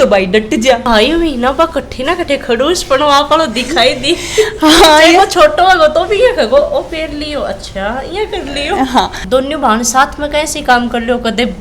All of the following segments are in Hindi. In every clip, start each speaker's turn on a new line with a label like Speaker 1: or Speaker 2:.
Speaker 1: तो भाई डट जा
Speaker 2: भाई महीना बा कट्ठे ना कट्ठे खड़ूस पण आप वालो दिखाई दी
Speaker 1: हाँ
Speaker 2: वो छोटो है तो भी ये कहो ओ पेर लियो अच्छा ये कर लियो
Speaker 1: हाँ
Speaker 2: दोनों भान साथ में कैसे काम कर लियो कदे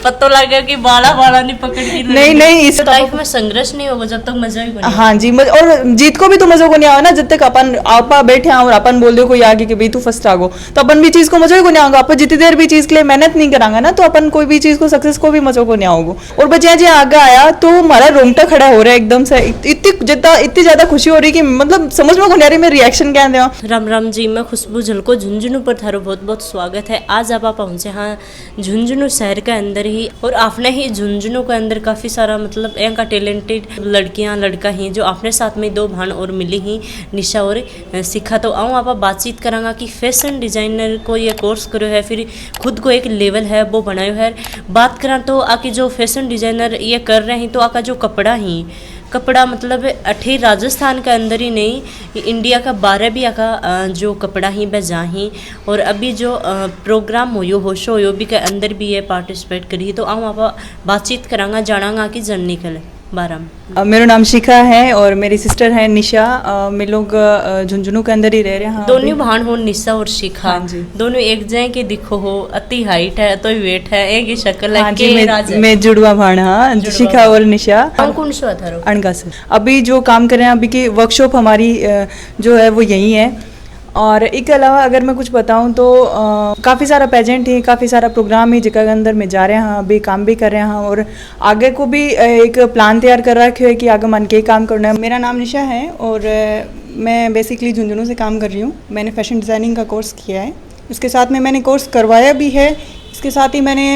Speaker 2: पता लगा कि बाला बाला नहीं पकड़ के
Speaker 1: नहीं इस
Speaker 2: लाइफ में संघर्ष नहीं होगा जब तक मजा ही नहीं।
Speaker 1: हाँ जी और जीत को भी तो मजा को नहीं आवा ना जब तक अपन आपा बैठे हैं और अपन बोल दो कोई आगे कि भाई तू फर्स्ट आगो तो अपन भी चीज को मजा को नहीं आऊंगा अपन जितनी देर भी चीज के लिए मेहनत नहीं करांगा ना तो अपन कोई भी चीज को सक्सेस को भी मजा को नहीं आओगे। और बच्चे जी आगे आया तो हमारा रोंगटा खड़ा हो रहा है एकदम से इतनी ज्यादा खुशी हो रही कि मतलब समझ में को नहीं आ रही मैं रिएक्शन क्या देवा।
Speaker 2: राम राम जी, मैं खुशबू झलको झुंझुनू पर थारो बहुत बहुत स्वागत है। आज आप पहुंचे हाँ झुंझुनू शहर के अंदर ही और आपने ही झुंझुनू के अंदर काफ़ी सारा मतलब यहाँ का टैलेंटेड लड़कियाँ लड़का ही जो अपने साथ में दो भान और मिली ही निशा और सीखा। तो आऊँ आप बातचीत करांगा कि फैशन डिजाइनर को ये कोर्स करो है फिर खुद को एक लेवल है वो बनायो है। बात करा तो आके जो फैशन डिजाइनर ये कर रहे हैं तो आका जो कपड़ा मतलब अठे राजस्थान के अंदर ही नहीं इंडिया का 12 भी आका जो कपड़ा ही बजा ही और अभी जो प्रोग्राम हो शो हो भी के अंदर भी ये पार्टिसिपेट करी तो आऊँ आप बातचीत करांगा जानांगा कि जर्नी के बारे में।
Speaker 1: मेरा नाम शिखा है और मेरी सिस्टर है निशा। मैं लोग झुंझुनू के अंदर ही रह रहे हैं।
Speaker 2: दोनों भान हो निशा और शिखा।
Speaker 1: हाँ जी।
Speaker 2: दोनों एक जगह के दिखो हो अति हाइट है तो वेट है एक ही शक्ल है।
Speaker 1: हाँ जी मैं जुड़वा भाण हाँ शिखा और निशा।
Speaker 2: कौन सा था
Speaker 1: अणका से अभी जो काम कर रहे हैं अभी की वर्कशॉप हमारी जो है वो यही है। और इसके अलावा अगर मैं कुछ बताऊं तो काफ़ी सारा पेजेंट ही काफ़ी सारा प्रोग्राम ही जगह के अंदर में जा रहे हैं अभी काम भी कर रहे हैं और आगे को भी एक प्लान तैयार कर रखे है कि आगे मन के काम करना है। मेरा नाम निशा है और मैं बेसिकली झुंझुनू से काम कर रही हूँ। मैंने फैशन डिज़ाइनिंग का कोर्स किया है, इसके साथ में मैंने कोर्स करवाया भी है। इसके साथ ही मैंने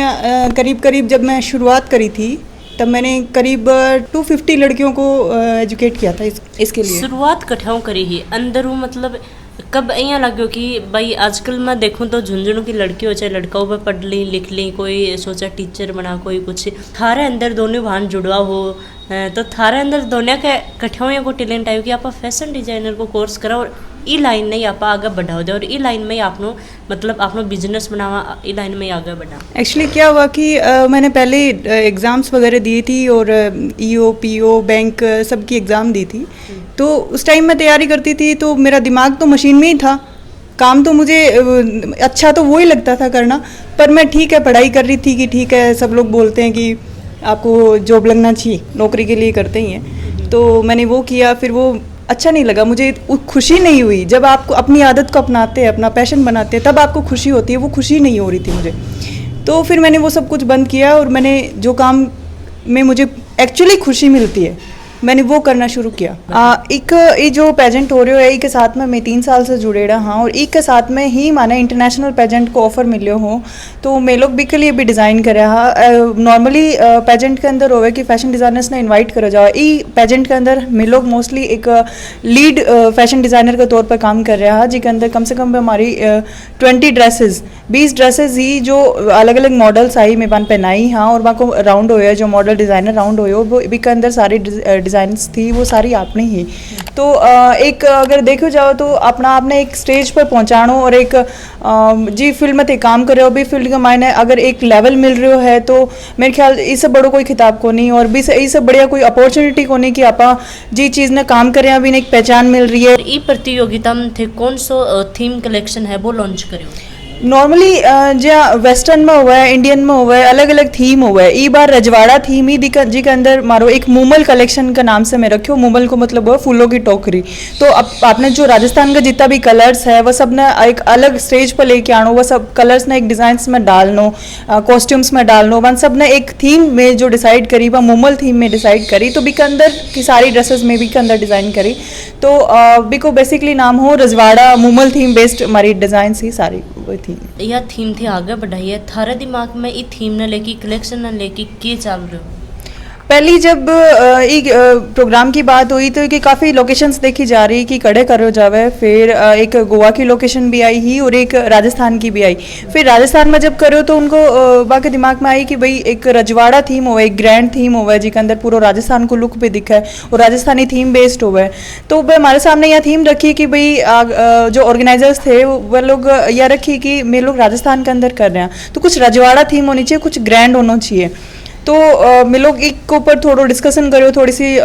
Speaker 1: करीब जब मैं शुरुआत करी थी तब मैंने करीब 250 लड़कियों को एजुकेट किया था इसके लिए।
Speaker 2: शुरुआत कठाओं करी ही अंदर मतलब कब यहाँ लगे कि भाई आजकल मैं देखूँ तो झुंझुनू की लड़की हो चाहे लड़का हो पढ़ ली लिख ली कोई सोचा टीचर बना कोई कुछ थारे अंदर दोनों भान जुड़वा हो तो थारे अंदर दोनों के कठिनाइयों को टैलेंट आयो कि आप फैशन डिजाइनर को कोर्स करा और ई लाइन में आप आगे बढ़ाओ दे और ई लाइन में आपनो मतलब आपनो बिजनेस बनावा ई लाइन में आगे बढ़ा।
Speaker 1: एक्चुअली क्या हुआ कि मैंने पहले एग्ज़ाम्स वगैरह दी थी और ईओ पीओ बैंक सबकी एग्ज़ाम दी थी तो उस टाइम मैं तैयारी करती थी तो मेरा दिमाग तो मशीन में ही था। काम तो मुझे अच्छा तो वो ही लगता था करना पर मैं ठीक है पढ़ाई कर रही थी कि ठीक है सब लोग बोलते हैं कि आपको जॉब लगना चाहिए नौकरी के लिए करते ही हैं तो मैंने वो किया फिर वो अच्छा नहीं लगा मुझे खुशी नहीं हुई। जब आपको अपनी आदत को अपनाते हैं अपना पैशन बनाते हैं तब आपको खुशी होती है, वो खुशी नहीं हो रही थी मुझे। तो फिर मैंने वो सब कुछ बंद किया और मैंने जो काम में मुझे एक्चुअली खुशी मिलती है मैंने वो करना शुरू किया। एक ये जो पेजेंट हो रहे हो है के साथ में मैं 3 साल से जुड़े रहा हाँ और एक के साथ में ही माने इंटरनेशनल पेजेंट को ऑफर मिले हो तो मैं लोग भी के लिए भी डिज़ाइन कर रहा नॉर्मली पेजेंट के अंदर होवे कि फैशन डिज़ाइनर्स ने इनवाइट करा जाओ ई पेजेंट के अंदर मैं लोग मोस्टली एक लीड फैशन डिज़ाइनर के तौर पर काम कर रहा है जिसके अंदर कम से कम हमारी 20 ड्रेसेस ही जो अलग अलग मॉडल्स आई मैं बन पहनाई हाँ और वहाँ को राउंड होया जो मॉडल डिज़ाइनर राउंड होया वो भी के अंदर सारी डिज़ाइंस थी वो सारी आपने ही। तो एक अगर देखो जाओ तो अपना आपने एक स्टेज पर पहुँचानो और एक जी फील्ड में थे काम कर रहे हो भी फील्ड का मायने अगर एक लेवल मिल रहे हो है तो मेरे ख्याल इससे बड़ो कोई खिताब को नहीं और भी इससे बढ़िया कोई अपॉर्चुनिटी को नहीं कि आप जी चीज़ ने काम कर रहे हैं अभी एक पहचान मिल रही है।
Speaker 2: ई प्रतियोगिता में थे कौन सो थीम कलेक्शन है वो लॉन्च करो
Speaker 1: नॉर्मली जो वेस्टर्न में हुआ है इंडियन में हुआ है अलग अलग थीम हुआ है। ई बार रजवाड़ा थीम ही जी के अंदर मारो एक मूमल कलेक्शन का नाम से मैं रखियो। मूमल को मतलब हुआ फूलों की टोकरी। तो अब आपने जो राजस्थान का जितना भी कलर्स है वह सब ने एक अलग स्टेज पर लेके आनो वह सब कलर्स ने एक डिज़ाइंस में डालनो कॉस्ट्यूम्स में डालनो वन सब ने एक थीम में जो डिसाइड करी वह मूमल थीम में डिसाइड करी तो बी के अंदर की सारी ड्रेसेस में भी के अंदर डिज़ाइन करी तो बी को बेसिकली नाम हो रजवाड़ा मूमल थीम बेस्ड हमारी डिज़ाइन ही सारी वो थी।
Speaker 2: यह थीम थे आगे बढ़ाई है थारे दिमाग में ये थीम न लेके कलेक्शन न लेके के चल रहे हो।
Speaker 1: पहली जब एक प्रोग्राम की बात हुई तो कि काफ़ी लोकेशंस देखी जा रही कि कड़े करो जावे फिर एक गोवा की लोकेशन भी आई ही और एक राजस्थान की भी आई। फिर राजस्थान में जब करो तो उनको बाकी दिमाग में आई कि भाई एक रजवाड़ा थीम हो एक ग्रैंड थीम हो जिसके अंदर पूरा राजस्थान को लुक भी दिखा है और राजस्थानी थीम बेस्ड हुआ है। तो हमारे सामने यह थीम रखी कि भाई जो ऑर्गेनाइजर्स थे वह लोग यह रखी कि मैं लोग राजस्थान के अंदर कर रहे हैं तो कुछ रजवाड़ा थीम होनी चाहिए कुछ ग्रैंड होना चाहिए। तो मैं लोग एक के ऊपर थोड़ा डिस्कशन करो, थोड़ी सी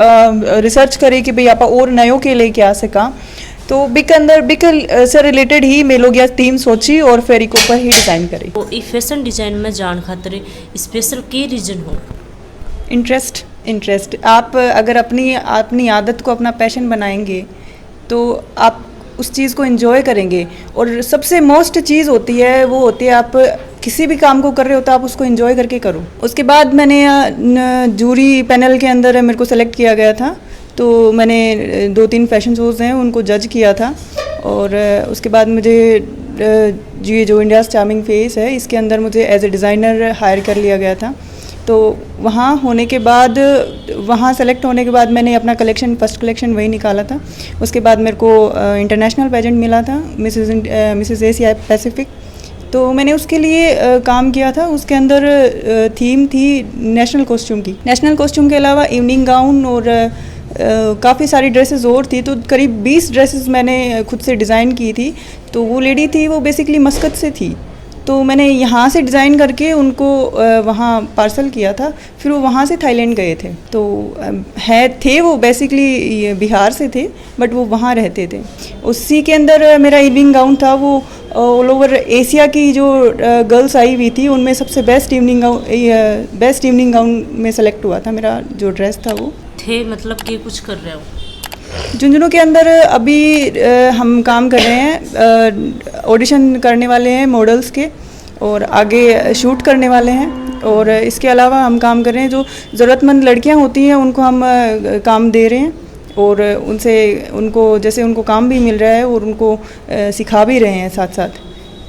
Speaker 1: रिसर्च करी कि भाई आप और नयों के लिए क्या सका। तो बिक अंदर बिक से रिलेटेड ही मैं लोग यह थीम सोची और फिर एक ऊपर ही डिज़ाइन करी।
Speaker 2: तो ई फैशन डिजाइन में जान खातिर स्पेशल की रीजन हो?
Speaker 1: इंटरेस्ट आप अगर अपनी आदत को अपना पैशन बनाएंगे तो आप उस चीज़ को एंजॉय करेंगे। और सबसे मोस्ट चीज़ होती है वो होती है आप किसी भी काम को कर रहे हो तो आप उसको एंजॉय करके करो। उसके बाद मैंने जूरी पैनल के अंदर मेरे को सेलेक्ट किया गया था, तो मैंने 2-3 फैशन शोज़ हैं उनको जज किया था। और उसके बाद मुझे ये जो इंडियाज़ चार्मिंग फेस है इसके अंदर मुझे एज ए डिज़ाइनर हायर कर लिया गया था। तो वहाँ होने के बाद, वहाँ सेलेक्ट होने के बाद मैंने अपना कलेक्शन, फर्स्ट कलेक्शन वही निकाला था। उसके बाद मेरे को इंटरनेशनल पेजेंट मिला था, मिसेस एशिया पैसिफिक। तो मैंने उसके लिए काम किया था। उसके अंदर थीम थी नेशनल कॉस्ट्यूम की। नेशनल कॉस्ट्यूम के अलावा इवनिंग गाउन और काफ़ी सारी ड्रेसेस और थी। तो करीब 20 ड्रेसेस मैंने खुद से डिज़ाइन की थी। तो वो लेडी थी वो बेसिकली मस्कत से थी, तो मैंने यहाँ से डिज़ाइन करके उनको वहाँ पार्सल किया था। फिर वो वहाँ से थाईलैंड गए थे। तो थे वो बेसिकली बिहार से थे बट वो वहाँ रहते थे। उसी के अंदर मेरा इवनिंग गाउन था, वो ऑल ओवर एशिया की जो गर्ल्स आई हुई थी उनमें सबसे बेस्ट इवनिंग गाउन में सेलेक्ट हुआ था। मेरा जो ड्रेस था वो
Speaker 2: थे, मतलब कि कुछ कर रहे हो?
Speaker 1: झुंझुनू के अंदर अभी हम काम कर रहे हैं, ऑडिशन करने वाले हैं मॉडल्स के और आगे शूट करने वाले हैं। और इसके अलावा हम काम कर रहे हैं, जो ज़रूरतमंद लड़कियां होती हैं उनको हम काम दे रहे हैं और उनको जैसे उनको काम भी मिल रहा है और उनको सिखा भी रहे हैं साथ साथ।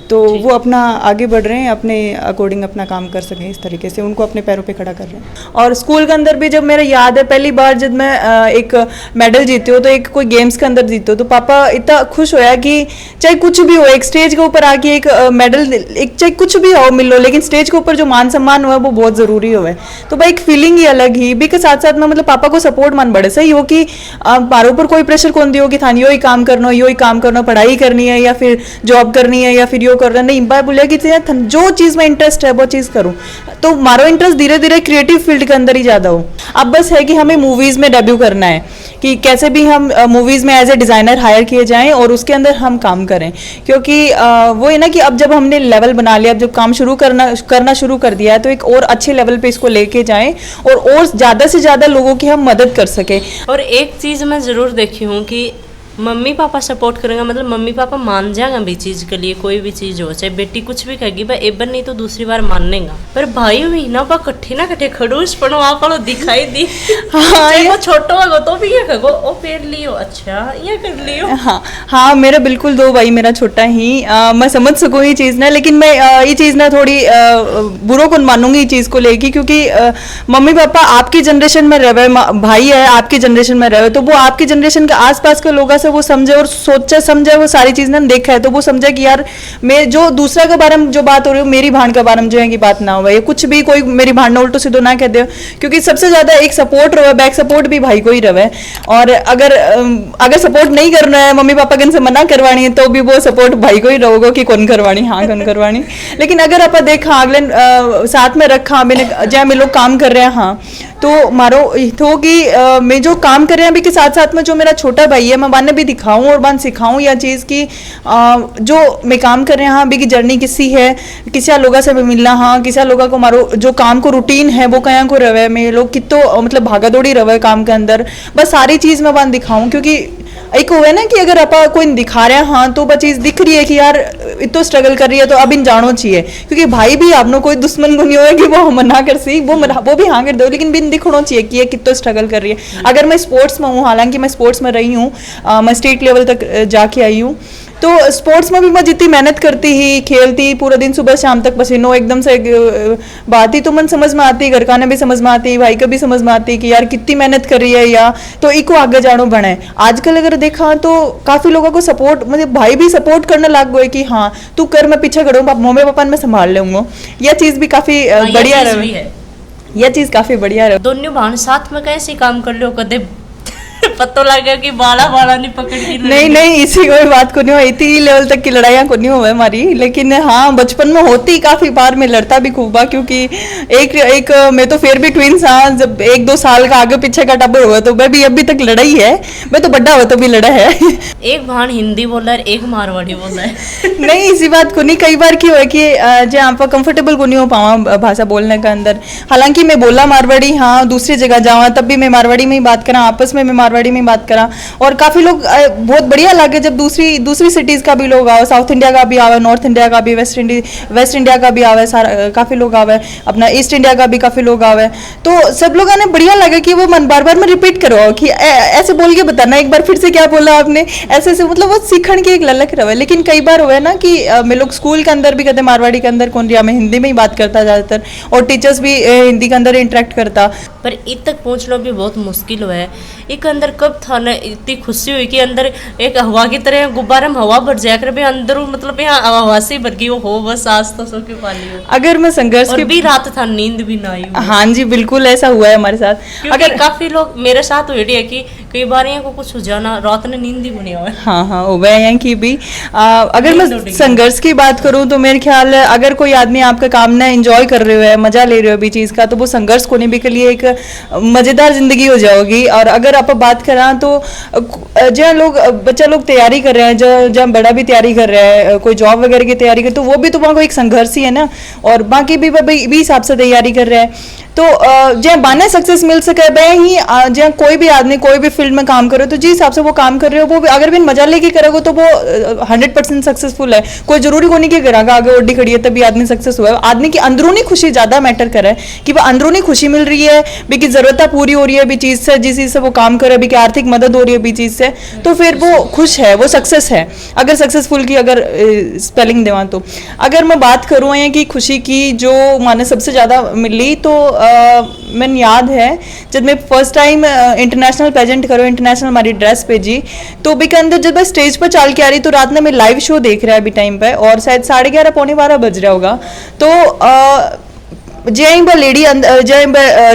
Speaker 1: तो वो अपना आगे बढ़ रहे हैं, अपने अकॉर्डिंग अपना काम कर सकें, इस तरीके से उनको अपने पैरों पे खड़ा कर रहे हैं। और स्कूल के अंदर भी जब मेरा याद है पहली बार जब मैं एक मेडल जीती हूँ, तो एक कोई गेम्स के अंदर जीती हूँ, तो पापा इतना खुश होया कि चाहे कुछ भी हो, एक स्टेज के ऊपर आके एक मेडल, एक चाहे कुछ भी हो मिल लो, लेकिन स्टेज के ऊपर जो मान सम्मान हुआ है वो बहुत ज़रूरी हुआ है। तो भाई एक फीलिंग ही अलग ही भी के साथ साथ में मतलब पापा को सपोर्ट मान बड़े सही हो कि पारों पर कोई प्रेशर कौन दियो कि थान यो ही काम करना, पढ़ाई करनी है या फिर जॉब करनी है या फिर यो करना नहीं। बाय बोलिया कि जो चीज़ में इंटरेस्ट है वो चीज़ करूँ। तो मारो इंटरेस्ट धीरे धीरे क्रिएटिव फील्ड के अंदर ही ज़्यादा हो। अब बस है कि हमें मूवीज़ में डेब्यू करना है कि कैसे भी हम मूवीज़ में एज ए डिज़ाइनर हायर किए जाएं और उसके अंदर हम काम करें। क्योंकि वो है ना कि अब जब हमने लेवल बना लिया, अब जब काम करना शुरू कर दिया है, तो एक और अच्छे लेवल पे इसको लेके जाएं और ज़्यादा से ज़्यादा लोगों की हम मदद कर सकें।
Speaker 2: और एक चीज़ मैं ज़रूर देखी हूँ कि मम्मी पापा सपोर्ट करेंगे, मतलब मम्मी पापा मान जाएंगे भी चीज़ के लिए, कोई भी चीज़ हो, चाहे बेटी कुछ भी कहेगी भाई एक बार नहीं तो दूसरी बार मानेगा। पर भाई भी ना बा कट्ठे ना कट्ठे खड़ूस पड़ो आप दिखाई दी। हाँ वो छोटो हो तो भी ये कहो ओ पेड़ लियो, अच्छा ये कर लियो।
Speaker 1: हाँ मेरा बिल्कुल 2 भाई, मेरा छोटा ही मैं समझ सकूँ ये चीज़ ना, लेकिन मैं ये चीज़ ना थोड़ी बुरो को मानूंगी ये चीज़ को लेके, क्योंकि मम्मी पापा आपकी जनरेशन में रहे, भाई है आपकी जनरेशन में रहे, तो वो आपकी जनरेशन के आसपास के लोगों से वो समझे और सोचा समझे वो सारी चीज़ ना देखा है, तो वो समझे कि यार मैं जो दूसरा के बारे में जो बात हो रही है मेरी भाण के बारे में जो है कि बात ना हो, ये कुछ भी कोई मेरी भाण ना उल्टो सीधो ना कह दे। क्योंकि सबसे ज़्यादा एक सपोर्ट रहे, बैक सपोर्ट भी भाई को ही रहे। और अगर सपोर्ट नहीं करना है, मम्मी पापा कन से मना करवानी है, तो भी वो सपोर्ट भाई को ही रहोगे कि कौन करवानी, हाँ कौन करवानी। लेकिन अगर आप देखा अगले साथ में रखा मैंने जहाँ में लोग काम कर रहे हैं, हाँ तो मारो तो कि मैं जो काम कर रहे हैं अभी के साथ साथ में जो मेरा छोटा भाई है, मैं बाने भी दिखाऊं और बान सिखाऊं या चीज़ की जो मैं काम कर रहे हैं हाँ अभी की जर्नी किसी है, किसी लोगों से मिलना, हाँ किसी लोगों को मारो जो काम को रूटीन है वो कहाँ को रहे में लोग कितो मतलब भागा दौड़ी रहे काम के अंदर, बस सारी चीज़ मैं बान दिखाऊं। क्योंकि एक हुआ ना कि अगर आप कोई दिखा रहे हैं हाँ तो वो चीज़ दिख रही है कि यार इतो स्ट्रगल कर रही है तो अब इन जानो चाहिए। क्योंकि भाई भी आपने कोई दुश्मन को नहीं हो कि वो मना कर सी वो भी हाँ कर दो, लेकिन बिन दिखना चाहिए कि ये कितो स्ट्रगल कर रही है। अगर मैं स्पोर्ट्स में हूँ, हालांकि मैं स्पोर्ट्स में रही हूँ, मैं स्टेट लेवल तक जाके आई हूँ, तो स्पोर्ट्स में भी मैं जितनी मेहनत करती ही खेलती पूरा दिन सुबह शाम तक पसीनो एकदम से बात ही तो मन समझ में आती, घर का भी समझ में आती, भाई का भी समझ में आती कि यार कितनी मेहनत कर रही है या तो इको आगे जानो बने। आजकल अगर देखा तो काफ़ी लोगों को सपोर्ट मतलब भाई भी सपोर्ट करने लग गए कि हाँ तू कर मैं पीछे खड़ूँ, मम्मी पापा मैं संभाल लूँगा। यह चीज़ भी काफ़ी बढ़िया रहे, यह चीज़ काफ़ी बढ़िया रहे।
Speaker 2: दोनों बहन साथ में कैसे काम कर लो, कदे पता लगा कि बाला बाला नहीं पकड़ के
Speaker 1: नहीं इसी कोई बात को नहीं हुई थी, लेवल तक की लड़ाइयाँ को नहीं हुई हमारी, लेकिन हाँ बचपन में होती काफी बार। मैं लड़ता भी खूब बा, क्योंकि एक मैं तो फिर भी ट्विंस हाँ, जब 1-2 साल का आगे पीछे का टब्बर हुआ तो मैं भी अभी तक लड़ाई है, मैं तो बड़ा हुआ तो भी लड़ा है।
Speaker 2: एक भान हिंदी बोला है, एक मारवाड़ी बोला है।
Speaker 1: नहीं इसी बात को नहीं, कई बार की हुआ कि जहाँ पर कंफर्टेबल को नहीं हो पावा भाषा बोलने का अंदर। हालांकि मैं बोला मारवाड़ी हाँ, दूसरी जगह जावा तब भी मैं मारवाड़ी में ही बात करा, आपस में मैं मारवाड़ी में ही बात करा। और काफी लोग बहुत बढ़िया लगे जब दूसरी सिटीज का भी लोग आवे, साउथ इंडिया का भी आवे, नॉर्थ इंडिया का भी, वेस्ट इंडिया का भी आवे, सारा काफी लोग आवे, अपना ईस्ट इंडिया का भी काफी लोग आवे। तो सब लोगों ने बढ़िया लगा कि वो मन बार बार में रिपीट करो कि ऐसे बोल के बताना, एक बार फिर से क्या बोला आपने, ऐसे मतलब वो सीखने की एक ललक रहे। लेकिन कई बार हुआ ना कि मैं लोग स्कूल के अंदर भी कहते मारवाड़ी के अंदर कौन रिया, मैं हिंदी में ही बात करता ज्यादातर, और टीचर्स भी हिंदी के अंदर इंटरेक्ट करता।
Speaker 2: पर इत तक पहुंचना भी बहुत मुश्किल हुआ है। एक अंदर कब था ना इतनी खुशी हुई कि अंदर एक हवा की तरह गुब्बारे में हवा भर जाया कर, अंदर मतलब यहाँ हवा से भर गई हो, बस आज तो सो के पाली हो।
Speaker 1: अगर मैं संघर्ष
Speaker 2: और भी रात था, नींद भी ना आई।
Speaker 1: हाँ जी बिल्कुल ऐसा हुआ है हमारे साथ।
Speaker 2: अगर काफी लोग मेरे साथ हुए है कि कई बार यहाँ को कुछ हो जाना, रात ने नींद ही नहीं हुआ।
Speaker 1: हाँ हुआ है यहाँ की भी। अगर मैं संघर्ष की बात करूँ तो मेरे ख्याल है अगर कोई आदमी आपका काम ना एंजॉय कर रहे हो है, मजा ले रहे हो भी चीज़ का, तो वो संघर्ष कोने भी के लिए एक मज़ेदार जिंदगी हो जाओगी। और अगर आप बात करा तो जहाँ लोग बच्चा लोग तैयारी कर रहे हैं, जहाँ बड़ा भी तैयारी कर रहा है, कोई जॉब वगैरह की तैयारी कर, तो वो भी तो वहाँ को एक संघर्ष ही है ना, और बाकी भी हिसाब से तैयारी कर रहा है। तो जहाँ बाने सक्सेस मिल सके वह ही जहाँ कोई भी आदमी कोई भी फील्ड में काम करे तो जिस हिसाब से वो काम कर रहे हो वो अगर भी मजा लेके करेगा तो वो 100% सक्सेसफुल है। कोई जरूरी को नहीं कि करेगा आगे ओडी खड़ी है तभी आदमी सक्सेस हुआ है। आदमी की अंदरूनी खुशी ज्यादा मैटर करे कि वो अंदरूनी खुशी मिल रही है, भी की जरूरत पूरी हो रही है भी चीज से, जिस चीज से वो काम करे, भी की आर्थिक मदद हो रही है भी चीज से, तो फिर वो खुश है, वो सक्सेस है। अगर सक्सेसफुल की अगर स्पेलिंग देवा तो अगर मैं बात करूँ यहाँ की खुशी की जो माने सबसे ज्यादा मिली तो मैंने याद है जब मैं फर्स्ट टाइम इंटरनेशनल पेजेंट करो, इंटरनेशनल हमारी ड्रेस भेजी तो भी के अंदर जब मैं स्टेज पर चाल के आ रही तो रात में मैं लाइव शो देख रहा है अभी टाइम पे और शायद 11:30 पौने 12 बज रहा होगा। तो जय लेडी जय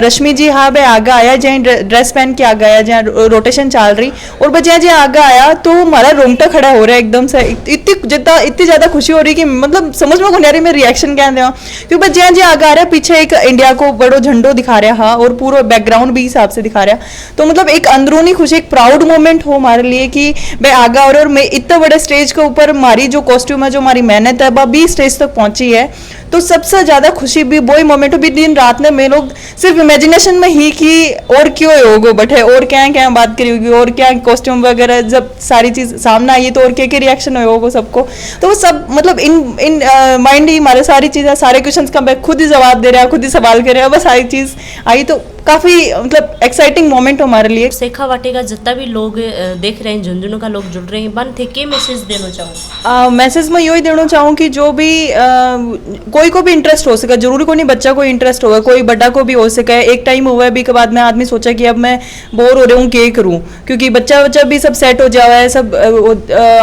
Speaker 1: रश्मि जी हाँ भाई आगे आया, जय ड्रेस पहन के आगे आया, जहाँ रोटेशन चल रही और वह जय आगे आया तो हमारा रोंगटा खड़ा हो रहा है एकदम से, इतनी ज़्यादा खुशी हो रही कि मतलब समझ में नहीं आ रही मैं रिएक्शन क्या दें, क्योंकि जय आगे आ रहा है पीछे एक इंडिया को बड़ो झंडो दिखा रहा है और पूरा बैकग्राउंड भी हिसाब से दिखा रहा, तो मतलब एक अंदरूनी खुशी, एक प्राउड मोमेंट हो हमारे लिए कि मैं आगे आ रहा और मैं इतने बड़े स्टेज के ऊपर हमारी जो कॉस्ट्यूम है, जो हमारी मेहनत है वह भी स्टेज तक पहुंची है। तो सबसे ज़्यादा खुशी भी वही मोमेंट हो भी दिन रात में मैं लोग सिर्फ इमेजिनेशन में ही कि और क्यों होगो बटे और क्या क्या बात करी होगी और क्या कॉस्ट्यूम वगैरह, जब सारी चीज़ सामने आई तो और क्या रिएक्शन होगा सबको, तो वो सब मतलब इन माइंड ही हमारे सारी चीज़ें, सारे क्वेश्चंस का मैं खुद ही जवाब दे रहा है, खुद ही सवाल कर रहा है, बस सारी चीज़ आई तो काफ़ी मतलब एक्साइटिंग मोमेंट हो हमारे लिए।
Speaker 2: शेखावाटी का जितना भी लोग देख रहे हैं, झुंझुनू का लोग जुड़ रहे हैं, बन थे क्या मैसेज देना चाहूँ?
Speaker 1: मैसेज में यही देना चाहूँ कि जो भी कोई को भी इंटरेस्ट हो सके, जरूरी को नहीं बच्चा को इंटरेस्ट होगा, कोई बड़ा को भी हो सके। एक टाइम हुआ है भी के बाद में आदमी सोचा कि अब मैं बोर हो रहा हूँ क्या करूँ, क्योंकि बच्चा भी सब सेट हो जावा है, सब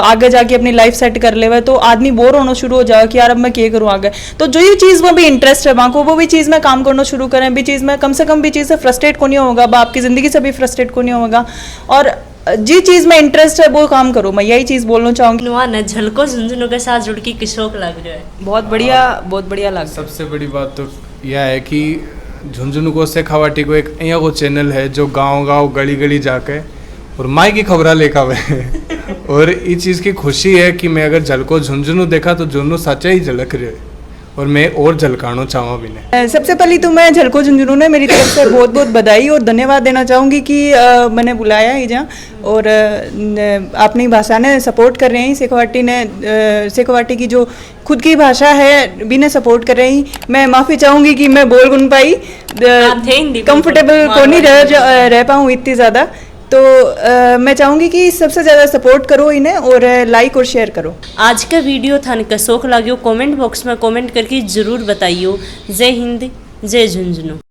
Speaker 1: आगे जाके अपनी लाइफ सेट कर ले हुआ है, तो आदमी बोर होना शुरू हो जाएगा कि यार अब मैं क्या करूँ आगे। तो जो ये चीज़ में भी इंटरेस्ट है वहाँ को वो भी चीज़ में काम करना शुरू करें, भी चीज़ में कम से कम भी चीज़ से फ्रस्ट्रेट को नहीं होगा, आपकी ज़िंदगी से भी फ्रस्ट्रेट को नहीं होगा, और जी चीज़ में इंटरेस्ट है वो काम करो। मैं यही चीज़ बोलना चाहूँगी।
Speaker 2: झलको झुंझुनू के साथ जुड़ के किशोक लग रहा है,
Speaker 1: बहुत बढ़िया लग।
Speaker 3: सबसे बड़ी बात तो यह है कि झुंझुनू को शेखावाटी को एक यहाँ को चैनल है जो गांव गली गली जाके और माई की खबरा लेखा हुए और इस चीज़ की खुशी है कि मैं अगर झलको झुंझुनू देखा तो झुंझुनू सच्चा ही झलक रहे और मैं और झलकाना चाहूँ भी नहीं।
Speaker 1: सबसे पहले तो मैं झलको झुंझुनू ने मेरी तरफ से बहुत बहुत बधाई और धन्यवाद देना चाहूँगी कि मैंने बुलाया ही जहाँ और अपनी भाषा ने सपोर्ट कर रहे हैं। शेखावाटी की जो खुद की भाषा है भी ने सपोर्ट कर रही। मैं माफ़ी चाहूँगी कि मैं बोल गुन पाई, कंफर्टेबल को नहीं रह पाऊँ इतनी ज़्यादा, तो मैं चाहूँगी कि सबसे ज़्यादा सपोर्ट करो इन्हें और लाइक और शेयर करो।
Speaker 2: आज का वीडियो थाने का शौक लगे कमेंट बॉक्स में कमेंट करके ज़रूर बताइए। जय हिंद, जय झुंझुनू।